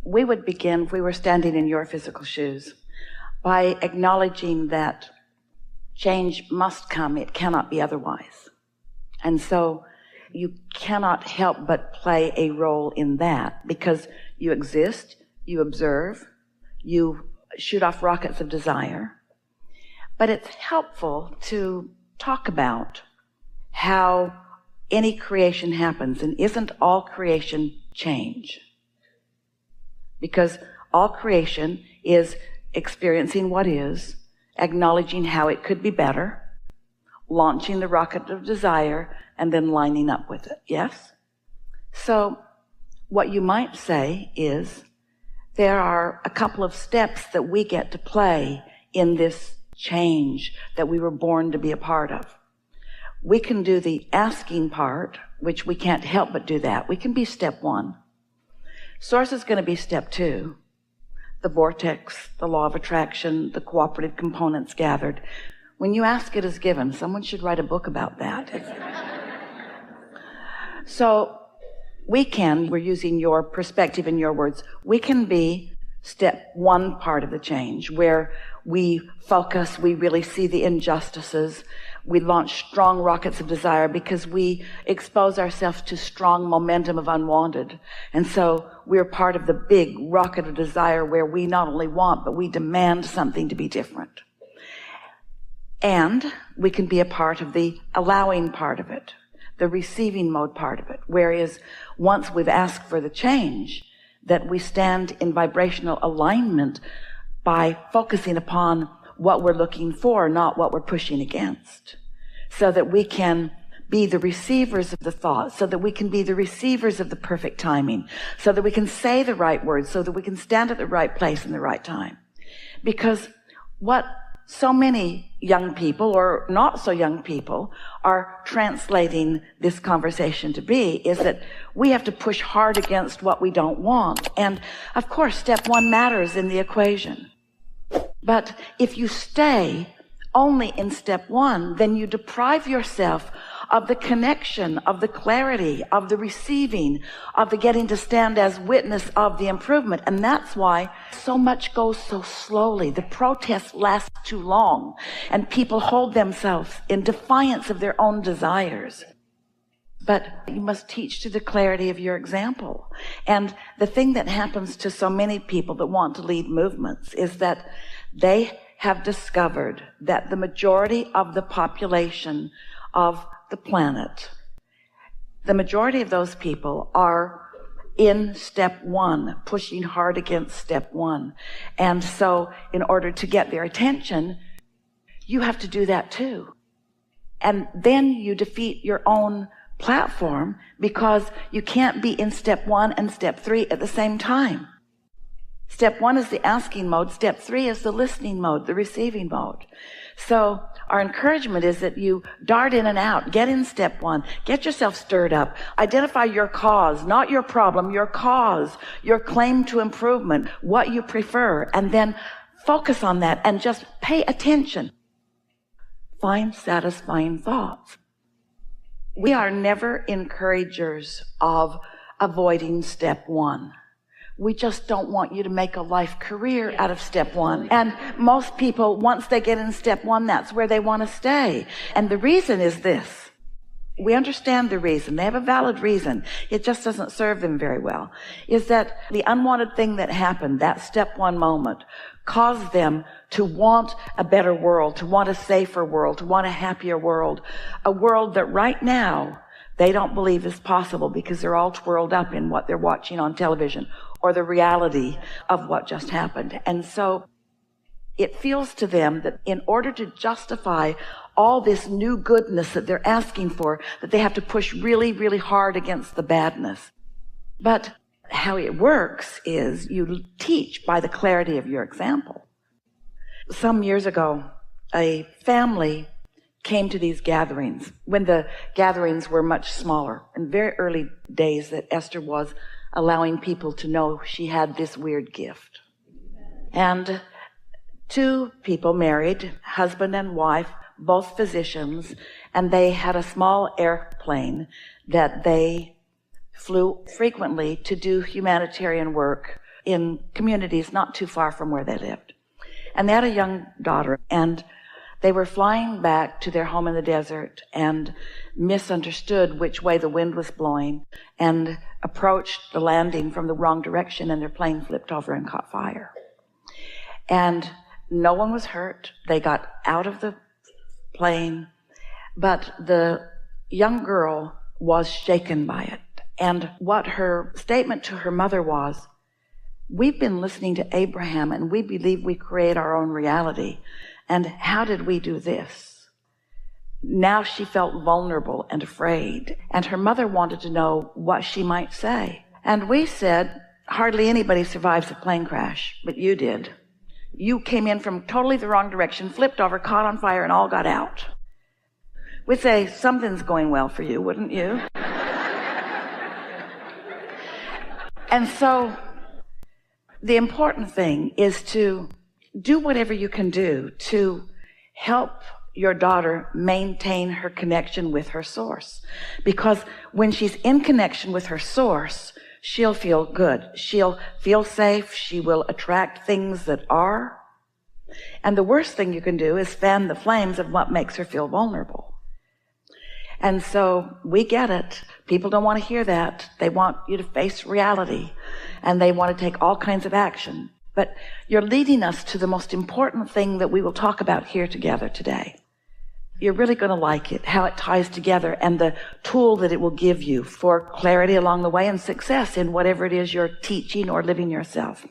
we would begin, if we were standing in your physical shoes, by acknowledging that change must come. It cannot be otherwise. And so you cannot help but play a role in that, because you exist, you observe, you shoot off rockets of desire. But it's helpful to talk about how any creation happens, and isn't all creation change? Because all creation is experiencing what is, acknowledging how it could be better, launching the rocket of desire, and then lining up with it. Yes? So what you might say is, there are a couple of steps that we get to play in this change that we were born to be a part of. We can do the asking part, which we can't help but do that. We can be step one. Source is going to be step two. The vortex, the law of attraction, the cooperative components gathered. When you ask, it is given. Someone should write a book about that. So we're using your perspective and your words, we can be step one part of the change, where we focus, we really see the injustices, we launch strong rockets of desire because we expose ourselves to strong momentum of unwanted. And so we're part of the big rocket of desire where we not only want, but we demand something to be different. And we can be a part of the allowing part of it, the receiving mode part of it, whereas once we've asked for the change, that we stand in vibrational alignment by focusing upon what we're looking for, not what we're pushing against, so that we can be the receivers of the thought, so that we can be the receivers of the perfect timing, so that we can say the right words, so that we can stand at the right place in the right time. Because what so many young people, or not so young people, are translating this conversation to be is that we have to push hard against what we don't want. And of course, step one matters in the equation. But if you stay only in step one, then you deprive yourself of the connection, of the clarity, of the receiving, of the getting to stand as witness of the improvement. And that's why so much goes so slowly. The protests last too long, and people hold themselves in defiance of their own desires. But you must teach to the clarity of your example. And the thing that happens to so many people that want to lead movements is that they have discovered that the majority of the population of the planet, the majority of those people are in step one, pushing hard against step one. And so in order to get their attention, you have to do that too. And then you defeat your own platform, because you can't be in step one and step three at the same time. Step one is the asking mode. Step three is the listening mode, the receiving mode. So our encouragement is that you dart in and out, get in step one, get yourself stirred up, identify your cause, not your problem, your cause, your claim to improvement, what you prefer, and then focus on that and just pay attention. Find satisfying thoughts. We are never encouragers of avoiding step one. We just don't want you to make a life career out of step one. And most people, once they get in step one, that's where they want to stay. And the reason is this. We understand the reason. They have a valid reason. It just doesn't serve them very well. Is that the unwanted thing that happened, that step one moment, caused them to want a better world, to want a safer world, to want a happier world, a world that right now they don't believe is possible because they're all twirled up in what they're watching on television or the reality of what just happened. And so it feels to them that in order to justify all this new goodness that they're asking for, that they have to push really, really hard against the badness. But how it works is you teach by the clarity of your example. Some years ago, a family came to these gatherings when the gatherings were much smaller, in very early days that Esther was allowing people to know she had this weird gift. And two people married, husband and wife, both physicians, and they had a small airplane that they flew frequently to do humanitarian work in communities not too far from where they lived. And they had a young daughter, and they were flying back to their home in the desert and misunderstood which way the wind was blowing and approached the landing from the wrong direction, and their plane flipped over and caught fire. And no one was hurt. They got out of the plane, but the young girl was shaken by it. And what her statement to her mother was, we've been listening to Abraham and we believe we create our own reality. And how did we do this? Now she felt vulnerable and afraid, and her mother wanted to know what she might say. And we said, hardly anybody survives a plane crash, but you did. You came in from totally the wrong direction, flipped over, caught on fire, and all got out. We'd say, something's going well for you, wouldn't you? And so the important thing is to do whatever you can do to help your daughter maintain her connection with her source. Because when she's in connection with her source, she'll feel good. She'll feel safe. She will attract things that are. And the worst thing you can do is fan the flames of what makes her feel vulnerable. And so we get it. People don't want to hear that. They want you to face reality, and they want to take all kinds of action. But you're leading us to the most important thing that we will talk about here together today. You're really going to like it, how it ties together, and the tool that it will give you for clarity along the way and success in whatever it is you're teaching or living yourself.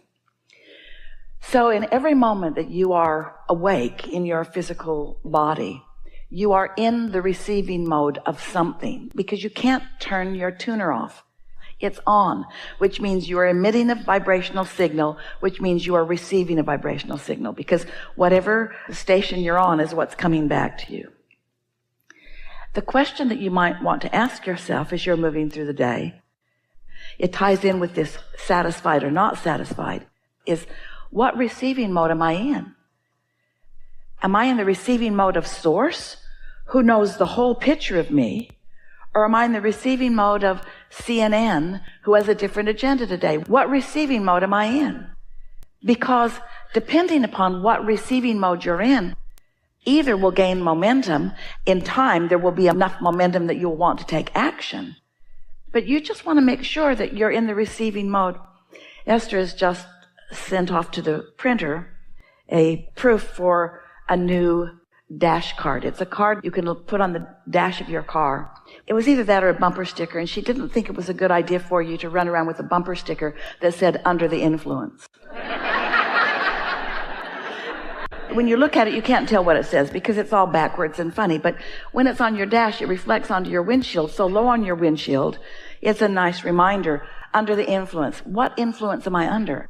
So in every moment that you are awake in your physical body, you are in the receiving mode of something, because you can't turn your tuner off. It's on, which means you are emitting a vibrational signal, which means you are receiving a vibrational signal, because whatever station you're on is what's coming back to you. The question that you might want to ask yourself as you're moving through the day, it ties in with this satisfied or not satisfied, is what receiving mode am I in? Am I in the receiving mode of source, who knows the whole picture of me? Or am I in the receiving mode of CNN, who has a different agenda today? What receiving mode am I in? Because depending upon what receiving mode you're in, either will gain momentum. In time, there will be enough momentum that you'll want to take action. But you just want to make sure that you're in the receiving mode. Esther has just sent off to the printer a proof for a new dash card. It's a card you can put on the dash of your car. It was either that or a bumper sticker, and she didn't think it was a good idea for you to run around with a bumper sticker that said under the influence. When you look at it, you can't tell what it says because it's all backwards and funny, but when it's on your dash, it reflects onto your windshield. So low on your windshield, it's a nice reminder, under the influence. What influence am I under?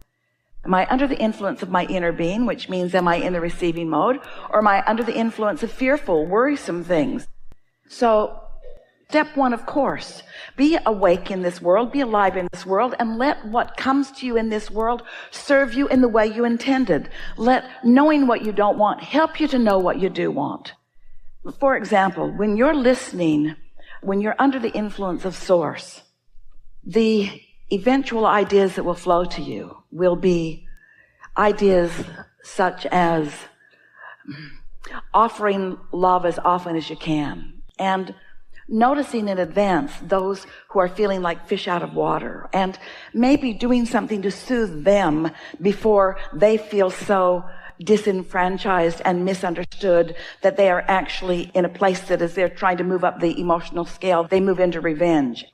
Am I under the influence of my inner being, which means am I in the receiving mode? Or am I under the influence of fearful, worrisome things? So step one, of course, be awake in this world, be alive in this world, and let what comes to you in this world serve you in the way you intended. Let knowing what you don't want help you to know what you do want. For example, when you're listening, when you're under the influence of source, the eventual ideas that will flow to you will be ideas such as offering love as often as you can, and noticing in advance those who are feeling like fish out of water, and maybe doing something to soothe them before they feel so disenfranchised and misunderstood that they are actually in a place that as they're trying to move up the emotional scale, they move into revenge.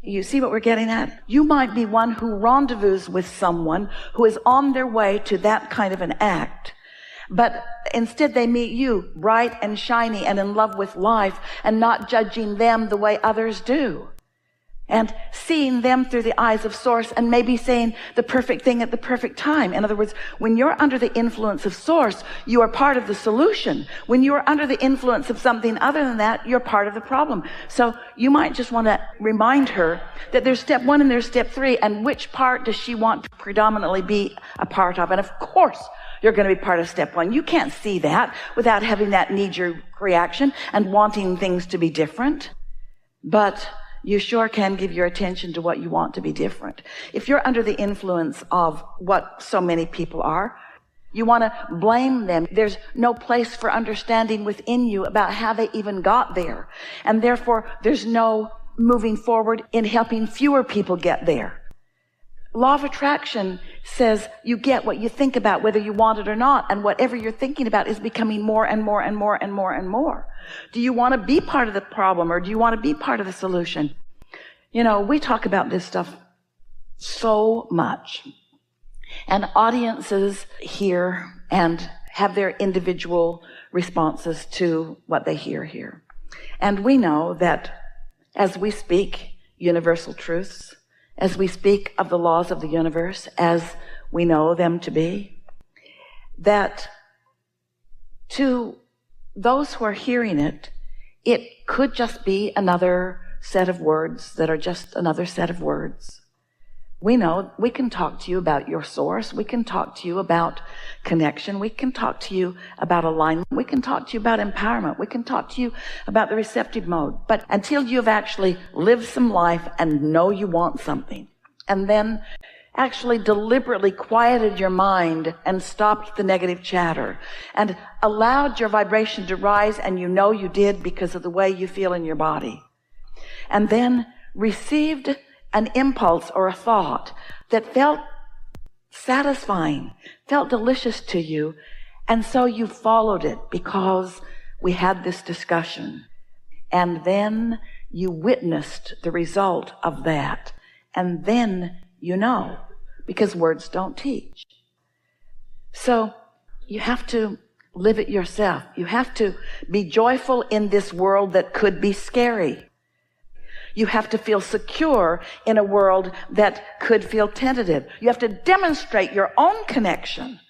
You see what we're getting at? You might be one who rendezvous with someone who is on their way to that kind of an act, but instead they meet you bright and shiny and in love with life and not judging them the way others do, and seeing them through the eyes of source and maybe saying the perfect thing at the perfect time. In other words, when you're under the influence of source, you are part of the solution. When you are under the influence of something other than that, you're part of the problem. So you might just want to remind her that there's step one and there's step three, and which part does she want to predominantly be a part of? And of course, you're going to be part of step one. You can't see that without having that knee-jerk reaction and wanting things to be different. But you sure can give your attention to what you want to be different. If you're under the influence of what so many people are, you want to blame them. There's no place for understanding within you about how they even got there. And therefore, there's no moving forward in helping fewer people get there. Law of attraction says you get what you think about, whether you want it or not. And whatever you're thinking about is becoming more and more and more and more and more. Do you want to be part of the problem, or do you want to be part of the solution? You know, we talk about this stuff so much. And audiences hear and have their individual responses to what they hear here. And we know that as we speak universal truths, as we speak of the laws of the universe as we know them to be, that to those who are hearing it, it could just be another set of words that are just another set of words. We know we can talk to you about your source. We can talk to you about connection. We can talk to you about alignment. We can talk to you about empowerment. We can talk to you about the receptive mode. But until you've actually lived some life and know you want something, and then actually deliberately quieted your mind and stopped the negative chatter and allowed your vibration to rise, and you know you did because of the way you feel in your body, and then received an impulse or a thought that felt satisfying, felt delicious to you, and so you followed it because we had this discussion. And then you witnessed the result of that. And then you know, because words don't teach. So you have to live it yourself. You have to be joyful in this world that could be scary. You have to feel secure in a world that could feel tentative. You have to demonstrate your own connection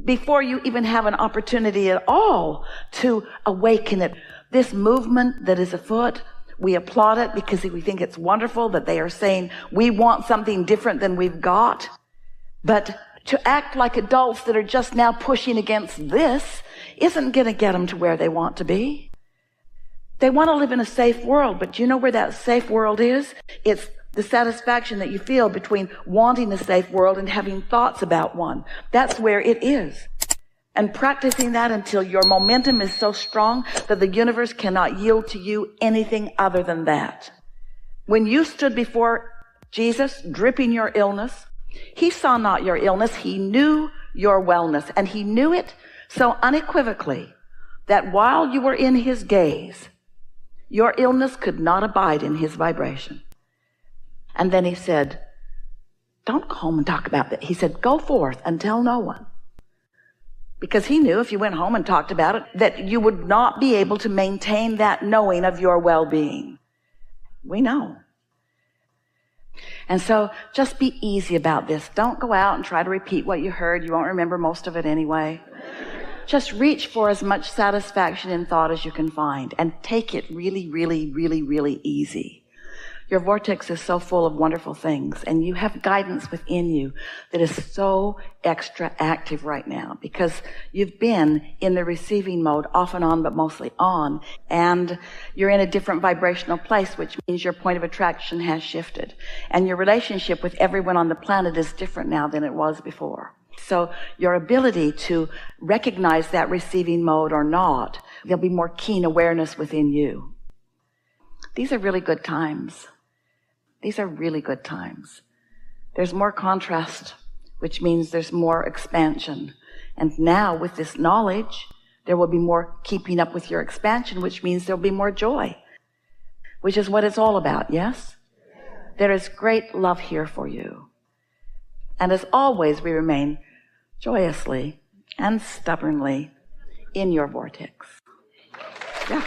before you even have an opportunity at all to awaken it. This movement that is afoot, we applaud it because we think it's wonderful that they are saying we want something different than we've got. But to act like adults that are just now pushing against this isn't going to get them to where they want to be. They want to live in a safe world, but do you know where that safe world is? It's the satisfaction that you feel between wanting a safe world and having thoughts about one. That's where it is. And practicing that until your momentum is so strong that the universe cannot yield to you anything other than that. When you stood before Jesus, dripping your illness, he saw not your illness, he knew your wellness, and he knew it so unequivocally that while you were in his gaze, your illness could not abide in his vibration. And then he said, don't go home and talk about that. He said, go forth and tell no one. Because he knew if you went home and talked about it, that you would not be able to maintain that knowing of your well-being. We know. And so just be easy about this. Don't go out and try to repeat what you heard. You won't remember most of it anyway. Just reach for as much satisfaction in thought as you can find and take it really, really, really, really easy. Your vortex is so full of wonderful things, and you have guidance within you that is so extra active right now because you've been in the receiving mode off and on, but mostly on, and you're in a different vibrational place, which means your point of attraction has shifted, and your relationship with everyone on the planet is different now than it was before. So your ability to recognize that receiving mode or not, there'll be more keen awareness within you. These are really good times. These are really good times. There's more contrast, which means there's more expansion. And now with this knowledge, there will be more keeping up with your expansion, which means there'll be more joy, which is what it's all about, yes? There is great love here for you. And as always, we remain joyously and stubbornly in your vortex. Yeah.